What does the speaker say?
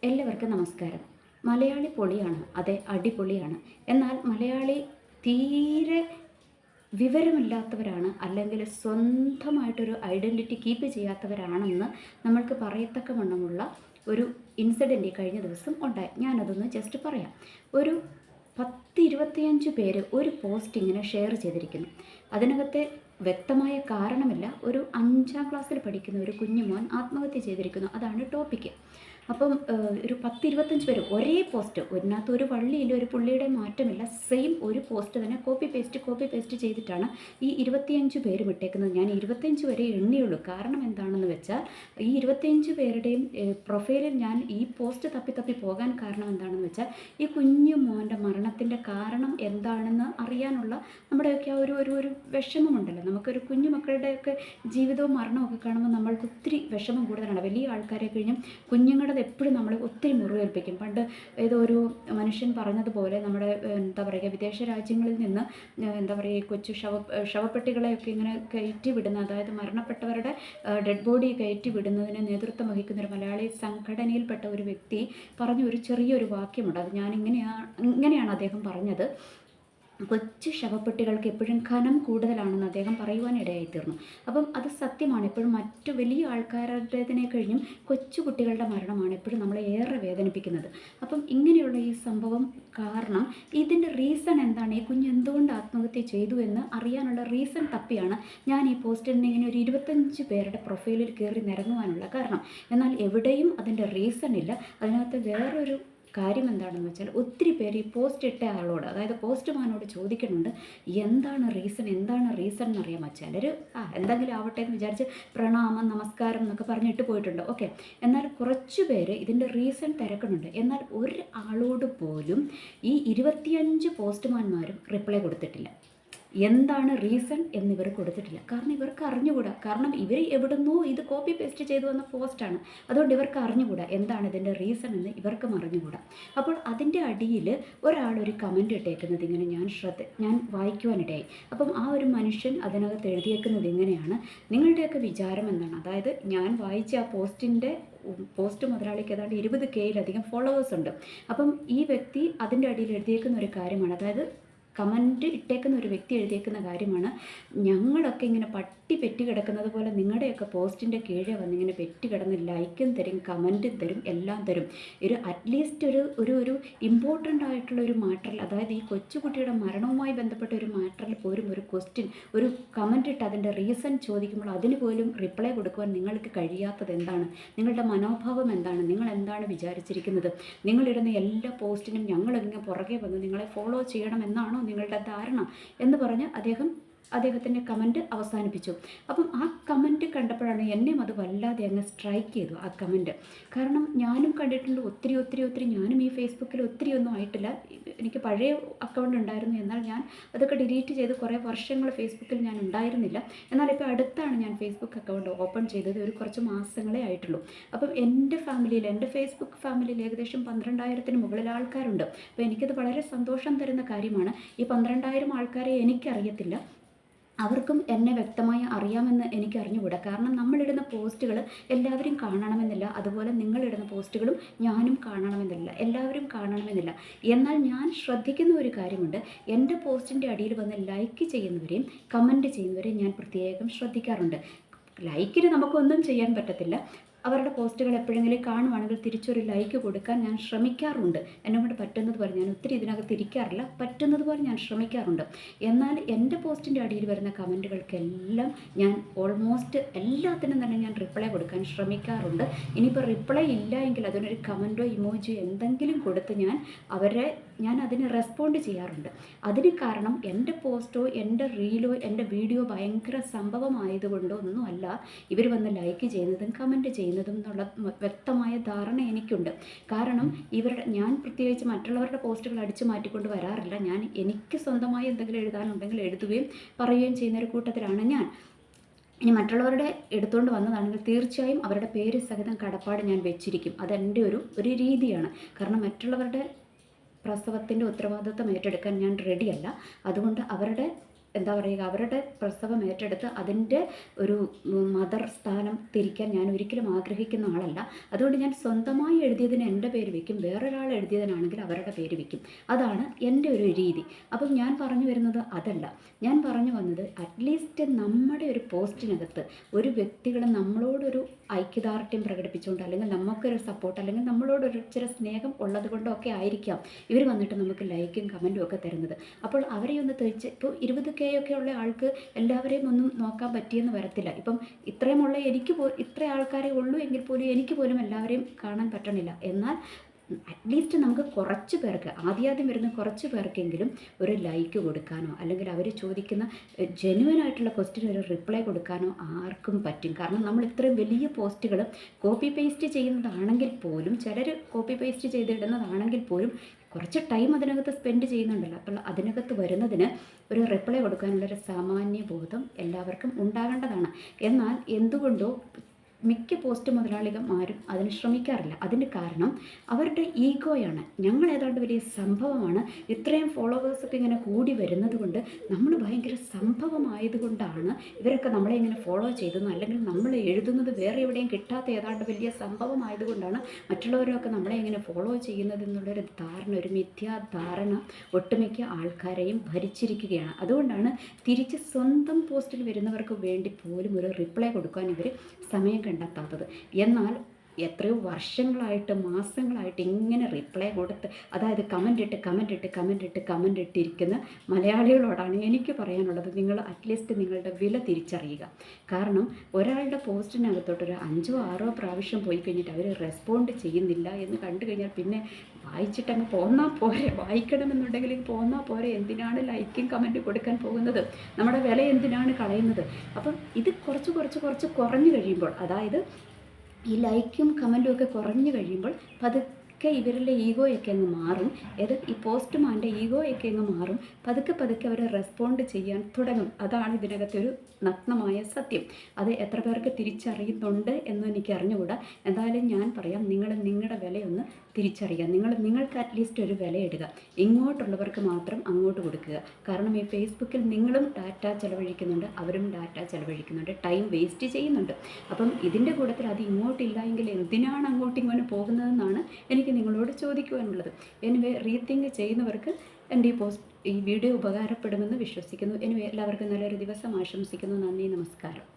എല്ലാവർക്കും നമസ്കാരം. മലയാളി പൊളിയാണ്. അതെ, അടിപൊളിയാണ്. എന്നാൽ മലയാളി തീരെ വിവരമില്ലാത്തവരാണ്, അല്ലെങ്കിൽ സ്വന്തമായിട്ടൊരു ഐഡൻറ്റിറ്റി കീപ്പ് ചെയ്യാത്തവരാണെന്ന് നമ്മൾക്ക് പറയത്തക്കവണ്ണമുള്ള ഒരു ഇൻസിഡൻറ്റ് കഴിഞ്ഞ ദിവസം ഉണ്ടായി. ഞാനതൊന്ന് ജസ്റ്റ് പറയാം. ഒരു 10-25 പേര് ഒരു പോസ്റ്റ് ഇങ്ങനെ ഷെയർ ചെയ്തിരിക്കുന്നു. അതിനകത്തെ വ്യക്തമായ കാരണമില്ല. ഒരു 5ാം ക്ലാസ്സിൽ പഠിക്കുന്ന ഒരു കുഞ്ഞുമോൻ ആത്മഹത്യ ചെയ്തിരിക്കുന്നു. അതാണ് ടോപ്പിക്ക്. അപ്പം ഒരു 10-25 പേര് ഒരേ പോസ്റ്റ്, ഒരിനകത്ത് ഒരു വള്ളിയില്ല, ഒരു പുള്ളിയുടെ മാറ്റമില്ല, സെയിം ഒരു പോസ്റ്റ് തന്നെ കോപ്പി പേസ്റ്റ് ചെയ്തിട്ടാണ് ഈ 25 പേരും ഇട്ടേക്കുന്നത്. ഞാൻ 25 വരെ എണ്ണിയുള്ളൂ. കാരണം എന്താണെന്ന് വെച്ചാൽ ഈ 25 പേരുടെയും പ്രൊഫൈലിൽ ഞാൻ ഈ പോസ്റ്റ് തപ്പി പോകാൻ കാരണം എന്താണെന്ന് വെച്ചാൽ ഈ കുഞ്ഞു മോൻ്റെ മരണത്തിൻ്റെ കാരണം എന്താണെന്ന് അറിയാനുള്ള നമ്മുടെയൊക്കെ ആ ഒരു വിഷമമുണ്ടല്ലോ. നമുക്കൊരു കുഞ്ഞു മക്കളുടെയൊക്കെ ജീവിതവും മരണവും ഒക്കെ കാണുമ്പോൾ നമ്മൾക്ക് ഒത്തിരി വിഷമം കൂടുതലാണ്. വലിയ ആൾക്കാരെ കഴിഞ്ഞും കുഞ്ഞുങ്ങളുടെ എപ്പോഴും നമ്മൾ ഒത്തിരി മുറിവേൽപ്പിക്കും. പണ്ട് ഏതോ ഒരു മനുഷ്യൻ പറഞ്ഞതുപോലെ നമ്മുടെ എന്താ പറയുക, വിദേശ രാജ്യങ്ങളിൽ നിന്ന് എന്താ പറയുക, കൊച്ചു ശവപ്പെട്ടികളെയൊക്കെ ഇങ്ങനെ കയറ്റി വിടുന്ന, അതായത് മരണപ്പെട്ടവരുടെ ഡെഡ് ബോഡി കയറ്റി വിടുന്നതിന് നേതൃത്വം വഹിക്കുന്ന ഒരു മലയാളി സംഘടനയിൽപ്പെട്ട ഒരു വ്യക്തി പറഞ്ഞ ഒരു ചെറിയൊരു വാക്യമുണ്ട്. അത് ഞാൻ ഇങ്ങനെയാണ് അദ്ദേഹം പറഞ്ഞത്: കൊച്ചു ശവപ്പെട്ടികൾക്ക് എപ്പോഴും ഖനം കൂടുതലാണെന്ന് അദ്ദേഹം പറയുവാനിടയായിത്തീർന്നു. അപ്പം അത് സത്യമാണ്. എപ്പോഴും മറ്റു വലിയ ആൾക്കാരുടേതിനെ കഴിഞ്ഞും കൊച്ചു കുട്ടികളുടെ മരണമാണ് എപ്പോഴും നമ്മളെ ഏറെ വേദനിപ്പിക്കുന്നത്. അപ്പം ഇങ്ങനെയുള്ള ഈ സംഭവം കാരണം ഇതിൻ്റെ റീസൺ എന്താണ്, ഈ കുഞ്ഞ് എന്തുകൊണ്ട് ആത്മഹത്യ ചെയ്തു എന്ന് അറിയാനുള്ള റീസൺ തപ്പിയാണ് ഞാൻ ഈ പോസ്റ്റിൽ ഇങ്ങനെ ഒരു 25 പേരുടെ പ്രൊഫൈലിൽ കയറി നിരങ്ങുവാനുള്ള കാരണം. എന്നാൽ എവിടെയും അതിൻ്റെ റീസൺ ഇല്ല. അതിനകത്ത് വേറൊരു കാര്യം എന്താണെന്ന് വെച്ചാൽ ഒത്തിരി പേര് ഈ പോസ്റ്റ് ഇട്ട ആളോട്, അതായത് പോസ്റ്റ്മാനോട് ചോദിക്കുന്നുണ്ട് എന്താണ് റീസൺ എന്നറിയാമോ. ചിലർ എന്തെങ്കിലും ആവട്ടെ എന്ന് വിചാരിച്ച് പ്രണാമം നമസ്കാരം എന്നൊക്കെ പറഞ്ഞിട്ട് പോയിട്ടുണ്ട്. ഓക്കെ, എന്നാൽ കുറച്ച് പേര് ഇതിൻ്റെ റീസൺ തിരക്കുന്നുണ്ട്. എന്നാൽ ഒരു ആളോട് പോലും ഈ 25 പോസ്റ്റ്മാന്മാരും റിപ്ലൈ കൊടുത്തിട്ടില്ല. എന്താണ് റീസൺ എന്നിവർ കൊടുത്തിട്ടില്ല. കാരണം ഇവർക്ക് അറിഞ്ഞുകൂടാ. കാരണം ഇവർ എവിടുന്നോ ഇത് കോപ്പി പേസ്റ്റ് ചെയ്തു വന്ന പോസ്റ്റാണ്. അതുകൊണ്ട് ഇവർക്ക് അറിഞ്ഞുകൂടാ എന്താണ് ഇതിൻ്റെ റീസൺ എന്ന് ഇവർക്കും അറിഞ്ഞുകൂടാ. അപ്പോൾ അതിൻ്റെ അടിയിൽ ഒരാളൊരു കമൻ്റ് ഇട്ടേക്കുന്നത് ഇങ്ങനെ ഞാൻ വായിക്കുവാനിടയായി. അപ്പം ആ ഒരു മനുഷ്യൻ അതിനകത്ത് എഴുതിയേക്കുന്നത് ഇങ്ങനെയാണ്: നിങ്ങളുടെയൊക്കെ വിചാരം എന്താണ്? അതായത് ഞാൻ വായിച്ച ആ പോസ്റ്റ് മുതലാളിക്ക് ഏതാണ്ട് 20Kയിലധികം ഫോളോവേഴ്സ് ഉണ്ട്. അപ്പം ഈ വ്യക്തി അതിൻ്റെ അടിയിൽ എഴുതിയേക്കുന്ന ഒരു കാര്യമാണ്, അതായത് കമൻറ്റ് ഇട്ടേക്കുന്ന ഒരു വ്യക്തി എഴുതിയേക്കുന്ന കാര്യമാണ്: ഞങ്ങളൊക്കെ ഇങ്ങനെ പട്ടി പെറ്റി കിടക്കുന്നത് പോലെ നിങ്ങളുടെയൊക്കെ പോസ്റ്റിൻ്റെ കീഴെ വന്നിങ്ങനെ പെറ്റി കിടന്ന് ലൈക്കും തരും, കമൻറ്റും തരും, എല്ലാം തരും. അറ്റ്ലീസ്റ്റ് ഒരു ഇമ്പോർട്ടൻ്റ് ആയിട്ടുള്ള ഒരു മാറ്ററിൽ, അതായത് ഈ കൊച്ചുകുട്ടിയുടെ മരണവുമായി ബന്ധപ്പെട്ട ഒരു മാറ്ററിൽ പോലും ഒരു ക്വസ്റ്റ്യൻ, ഒരു കമൻറ്റ് ഇട്ട് അതിൻ്റെ റീസൺ ചോദിക്കുമ്പോൾ അതിന് പോലും റിപ്ലൈ കൊടുക്കുവാൻ നിങ്ങൾക്ക് കഴിയാത്തത് എന്താണ്? നിങ്ങളുടെ മനോഭാവം എന്താണ്? നിങ്ങൾ എന്താണ് വിചാരിച്ചിരിക്കുന്നത്? നിങ്ങളിടുന്ന എല്ലാ പോസ്റ്റിനും ഞങ്ങളിങ്ങനെ പുറകെ വന്ന് നിങ്ങളെ ഫോളോ ചെയ്യണമെന്നാണോ നിങ്ങളുടെ ധാരണ എന്ന് പറഞ്ഞ് അദ്ദേഹത്തിൻ്റെ കമൻറ്റ് അവസാനിപ്പിച്ചു. അപ്പം ആ കമൻറ്റ് കണ്ടപ്പോഴാണ് എന്നെയും അത് വല്ലാതെ അങ്ങ് സ്ട്രൈക്ക് ചെയ്തു ആ കമൻറ്റ്. കാരണം ഞാനും കണ്ടിട്ടുണ്ട് ഒത്തിരി ഞാനും ഈ ഫേസ്ബുക്കിൽ ഒന്നും ആയിട്ടില്ല. എനിക്ക് പഴയ അക്കൗണ്ട് ഉണ്ടായിരുന്നു. എന്നാൽ ഞാൻ അതൊക്കെ ഡിലീറ്റ് ചെയ്ത് കുറേ വർഷങ്ങൾ ഫേസ്ബുക്കിൽ ഞാൻ ഉണ്ടായിരുന്നില്ല. എന്നാൽ ഇപ്പോൾ അടുത്താണ് ഞാൻ ഫേസ്ബുക്ക് അക്കൗണ്ട് ഓപ്പൺ ചെയ്തത്. കുറച്ച് മാസങ്ങളേ ആയിട്ടുള്ളൂ. അപ്പം എൻ്റെ ഫേസ്ബുക്ക് ഫാമിലിയിൽ ഏകദേശം 12,000-ന് മുകളിൽ ആൾക്കാരുണ്ട്. അപ്പോൾ എനിക്കത് വളരെ സന്തോഷം തരുന്ന കാര്യമാണ്. ഈ 12,000 ആൾക്കാരെ എനിക്കറിയത്തില്ല, അവർക്കും എന്നെ വ്യക്തമായി അറിയാമെന്ന് എനിക്ക് അറിഞ്ഞുകൂടാ. കാരണം നമ്മളിടുന്ന പോസ്റ്റുകൾ എല്ലാവരും കാണണമെന്നില്ല. അതുപോലെ നിങ്ങളിടുന്ന പോസ്റ്റുകളും ഞാനും കാണണമെന്നില്ല, എല്ലാവരും കാണണമെന്നില്ല. എന്നാൽ ഞാൻ ശ്രദ്ധിക്കുന്ന ഒരു കാര്യമുണ്ട്: എൻ്റെ പോസ്റ്റിൻ്റെ അടിയിൽ വന്ന് ലൈക്ക് ചെയ്യുന്നവരെയും കമൻറ്റ് ചെയ്യുന്നവരെയും ഞാൻ പ്രത്യേകം ശ്രദ്ധിക്കാറുണ്ട്. ലൈക്കിന് നമുക്കൊന്നും ചെയ്യാൻ പറ്റത്തില്ല. അവരുടെ പോസ്റ്റുകൾ എപ്പോഴെങ്കിലും കാണുവാണെങ്കിൽ തിരിച്ചൊരു ലൈക്ക് കൊടുക്കാൻ ഞാൻ ശ്രമിക്കാറുണ്ട്. എന്നെക്കൊണ്ട് പറ്റുന്നത് പോലെ. ഞാൻ ഒത്തിരി ഇതിനകത്ത് ഇരിക്കാറില്ല, പറ്റുന്നത് പോലെ ഞാൻ ശ്രമിക്കാറുണ്ട്. എന്നാൽ എൻ്റെ പോസ്റ്റിൻ്റെ അടിയിൽ വരുന്ന കമൻറ്റുകൾക്കെല്ലാം ഞാൻ ഓൾമോസ്റ്റ് എല്ലാത്തിനും തന്നെ ഞാൻ റിപ്ലൈ കൊടുക്കാൻ ശ്രമിക്കാറുണ്ട്. ഇനിയിപ്പോൾ റിപ്ലൈ ഇല്ല എങ്കിൽ അതിനൊരു കമൻറ്റോ ഇമോജിയോ എന്തെങ്കിലും കൊടുത്ത് ഞാൻ അതിന് റെസ്പോണ്ട് ചെയ്യാറുണ്ട്. അതിന് കാരണം എൻ്റെ പോസ്റ്റോ എൻ്റെ റീലോ എൻ്റെ വീഡിയോ ഭയങ്കര സംഭവമായതുകൊണ്ടോ ഒന്നുമല്ല ഇവർ വന്ന് ലൈക്ക് ചെയ്യുന്നതും കമൻറ്റ് ചെയ്യുന്നതും എന്നുള്ള വ്യക്തമായ ധാരണ എനിക്കുണ്ട്. കാരണം ഞാൻ പ്രത്യേകിച്ച് മറ്റുള്ളവരുടെ പോസ്റ്റുകൾ അടിച്ചു മാറ്റിക്കൊണ്ട് വരാറില്ല. എനിക്ക് സ്വന്തമായി എന്തെങ്കിലും എഴുതാനുണ്ടെങ്കിൽ എഴുതുകയും പറയുകയും ചെയ്യുന്നൊരു കൂട്ടത്തിലാണ് ഞാൻ. ഇനി മറ്റുള്ളവരുടെ എടുത്തുകൊണ്ട് വന്നതാണെങ്കിൽ തീർച്ചയായും അവരുടെ പേര് സഹിതം കടപ്പാട് ഞാൻ വെച്ചിരിക്കും. അതെൻ്റെ ഒരു രീതിയാണ്. കാരണം മറ്റുള്ളവരുടെ പ്രസവത്തിൻ്റെ ഉത്തരവാദിത്വം ഏറ്റെടുക്കാൻ ഞാൻ റെഡിയല്ല. അതുകൊണ്ട് അവരുടെ എന്താ പറയുക, അവരുടെ പ്രസവം ഏറ്റെടുത്ത് അതിൻ്റെ ഒരു മദർ സ്ഥാനം തിരിക്കാൻ ഞാൻ ഒരിക്കലും ആഗ്രഹിക്കുന്ന ആളല്ല. അതുകൊണ്ട് ഞാൻ സ്വന്തമായി എഴുതിയതിന് എൻ്റെ പേര് വയ്ക്കും, വേറൊരാൾ എഴുതിയതിനാണെങ്കിൽ അവരുടെ പേര് വയ്ക്കും. അതാണ് എൻ്റെ ഒരു രീതി. അപ്പം ഞാൻ പറഞ്ഞു വരുന്നത് അതല്ല. ഞാൻ പറഞ്ഞു വന്നത് അറ്റ്ലീസ്റ്റ് നമ്മുടെ ഒരു പോസ്റ്റിനകത്ത് ഒരു വ്യക്തികൾ നമ്മളോടൊരു ഐക്യദാർഢ്യം പ്രകടിപ്പിച്ചുകൊണ്ട്, അല്ലെങ്കിൽ നമുക്കൊരു സപ്പോർട്ട്, അല്ലെങ്കിൽ നമ്മളോടൊരു ഇച്ചിരി സ്നേഹം ഉള്ളത് കൊണ്ടൊക്കെ ആയിരിക്കാം ഇവർ വന്നിട്ട് നമുക്ക് ലൈക്കും കമൻറ്റും ഒക്കെ തരുന്നത്. അപ്പോൾ അവരെ ഒന്ന് തിരിച്ച്, ഇപ്പോൾ 20K ഒക്കെ ഉള്ള ആൾക്ക് എല്ലാവരെയും ഒന്നും നോക്കാൻ പറ്റിയെന്ന് വരത്തില്ല. ഇപ്പം ഇത്രയുമുള്ള എനിക്ക് ഇത്ര ആൾക്കാരെ ഉള്ളൂ എങ്കിൽ പോലും എനിക്ക് പോലും എല്ലാവരെയും കാണാൻ പറ്റണില്ല. എന്നാൽ അറ്റ്ലീസ്റ്റ് നമുക്ക് കുറച്ച് പേർക്ക്, ആദ്യം വരുന്ന കുറച്ച് പേർക്കെങ്കിലും ഒരു ലൈക്ക് കൊടുക്കാനോ, അല്ലെങ്കിൽ അവർ ചോദിക്കുന്ന ജെന്യുവനായിട്ടുള്ള ക്വസ്റ്റ്യൻ ഒരു റിപ്ലൈ കൊടുക്കാനോ ആർക്കും പറ്റും. കാരണം നമ്മൾ ഇത്രയും വലിയ പോസ്റ്റുകൾ കോപ്പി പേസ്റ്റ് ചെയ്യുന്നതാണെങ്കിൽ പോലും, ചിലർ കോപ്പി പേസ്റ്റ് ചെയ്തിടുന്നതാണെങ്കിൽ പോലും കുറച്ച് ടൈം അതിനകത്ത് സ്പെൻഡ് ചെയ്യുന്നുണ്ടല്ലോ. അപ്പോൾ അതിനകത്ത് വരുന്നതിന് ഒരു റിപ്ലൈ കൊടുക്കാനുള്ളൊരു സാമാന്യ ബോധം എല്ലാവർക്കും ഉണ്ടാകേണ്ടതാണ്. എന്നാൽ എന്തുകൊണ്ടോ മിക്ക പോസ്റ്റ് മുതലാളിമാരും അതിന് ശ്രമിക്കാറില്ല. അതിന് കാരണം അവരുടെ ഈഗോയാണ്. ഞങ്ങൾ ഏതാണ്ട് വലിയ സംഭവമാണ്, ഇത്രയും ഫോളോവേഴ്സൊക്കെ ഇങ്ങനെ കൂടി വരുന്നത് കൊണ്ട് നമ്മൾ ഭയങ്കര സംഭവമായതുകൊണ്ടാണ് ഇവരൊക്കെ നമ്മളെ ഇങ്ങനെ ഫോളോ ചെയ്തെന്ന്, അല്ലെങ്കിൽ നമ്മൾ എഴുതുന്നത് വേറെ എവിടെയും കിട്ടാത്ത ഏതാണ്ട് വലിയ സംഭവമായതുകൊണ്ടാണ് മറ്റുള്ളവരൊക്കെ നമ്മളെ ഇങ്ങനെ ഫോളോ ചെയ്യുന്നത് എന്നുള്ളൊരു ധാരണ, ഒരു മിഥ്യാധാരണ ഒട്ടുമിക്ക ആൾക്കാരെയും ഭരിച്ചിരിക്കുകയാണ്. അതുകൊണ്ടാണ് തിരിച്ച് സ്വന്തം പോസ്റ്റിൽ വരുന്നവർക്ക് വേണ്ടി പോലും ഒരു റിപ്ലൈ കൊടുക്കാൻ ഇവർ സമയം കണ്ടെത്താത്തത്. എന്നാൽ എത്രയോ വർഷങ്ങളായിട്ട്, മാസങ്ങളായിട്ട് ഇങ്ങനെ റിപ്ലൈ കൊടുത്ത്, അതായത് കമൻ്റ് ഇട്ടിരിക്കുന്ന മലയാളികളോടാണ് എനിക്ക് പറയാനുള്ളത്. നിങ്ങൾ അറ്റ്ലീസ്റ്റ് നിങ്ങളുടെ വില തിരിച്ചറിയുക. കാരണം ഒരാളുടെ പോസ്റ്റിനകത്തോട്ടൊരു 5-6 പ്രാവശ്യം പോയി കഴിഞ്ഞിട്ട് അവർ റെസ്പോണ്ട് ചെയ്യുന്നില്ല എന്ന് കണ്ടു കഴിഞ്ഞാൽ പിന്നെ വായിച്ചിട്ടങ്ങ് പോന്നാൽ പോരെ. വായിക്കണമെന്നുണ്ടെങ്കിൽ പോന്നാൽ പോരെ. എന്തിനാണ് ലൈക്കും കമൻറ്റും കൊടുക്കാൻ പോകുന്നത്? നമ്മുടെ വില എന്തിനാണ് കളയുന്നത്? അപ്പം ഇത് കുറച്ച് കുറഞ്ഞു കഴിയുമ്പോൾ, അതായത് ഈ ലൈക്കും കമൻറ്റും ഒക്കെ കുറഞ്ഞു കഴിയുമ്പോൾ പതുക്കെ ഇവരുടെ ഈഗോയൊക്കെ അങ്ങ് മാറും. ഈ പോസ്റ്റ്മാൻ്റെ ഈഗോയൊക്കെ അങ്ങ് മാറും. പതുക്കെ അവർ റെസ്പോണ്ട് ചെയ്യാൻ തുടങ്ങും. അതാണ് ഇതിനകത്തെ ഒരു നഗ്നമായ സത്യം. അത് എത്ര പേർക്ക് തിരിച്ചറിയുന്നുണ്ട് എന്ന് എനിക്ക് അറിഞ്ഞുകൂടാ. എന്തായാലും ഞാൻ പറയാം, നിങ്ങൾ നിങ്ങളുടെ വിലയൊന്ന് തിരിച്ചറിയുക. നിങ്ങൾക്ക് അറ്റ്ലീസ്റ്റ് ഒരു വില ഇടുക. ഇങ്ങോട്ടുള്ളവർക്ക് മാത്രം അങ്ങോട്ട് കൊടുക്കുക. കാരണം ഈ ഫേസ്ബുക്കിൽ നിങ്ങളും ഡാറ്റ ചിലവഴിക്കുന്നുണ്ട്, അവരും ഡാറ്റ ചിലവഴിക്കുന്നുണ്ട്, ടൈം വേസ്റ്റ് ചെയ്യുന്നുണ്ട്. അപ്പം ഇതിൻ്റെ കൂട്ടത്തിൽ അത് ഇങ്ങോട്ടില്ല എങ്കിൽ എന്തിനാണ് അങ്ങോട്ടും ഇങ്ങോട്ട് പോകുന്നതെന്നാണ് എനിക്ക് നിങ്ങളോട് ചോദിക്കുവാനുള്ളത്. എനിവേ, റീതിങ്ക് ചെയ്യുന്നവർക്ക് എൻ്റെ ഈ വീഡിയോ ഉപകാരപ്പെടുമെന്ന് വിശ്വസിക്കുന്നു. എനിവേ, എല്ലാവർക്കും നല്ലൊരു ദിവസം ആശംസിക്കുന്നു. നന്ദി, നമസ്കാരം.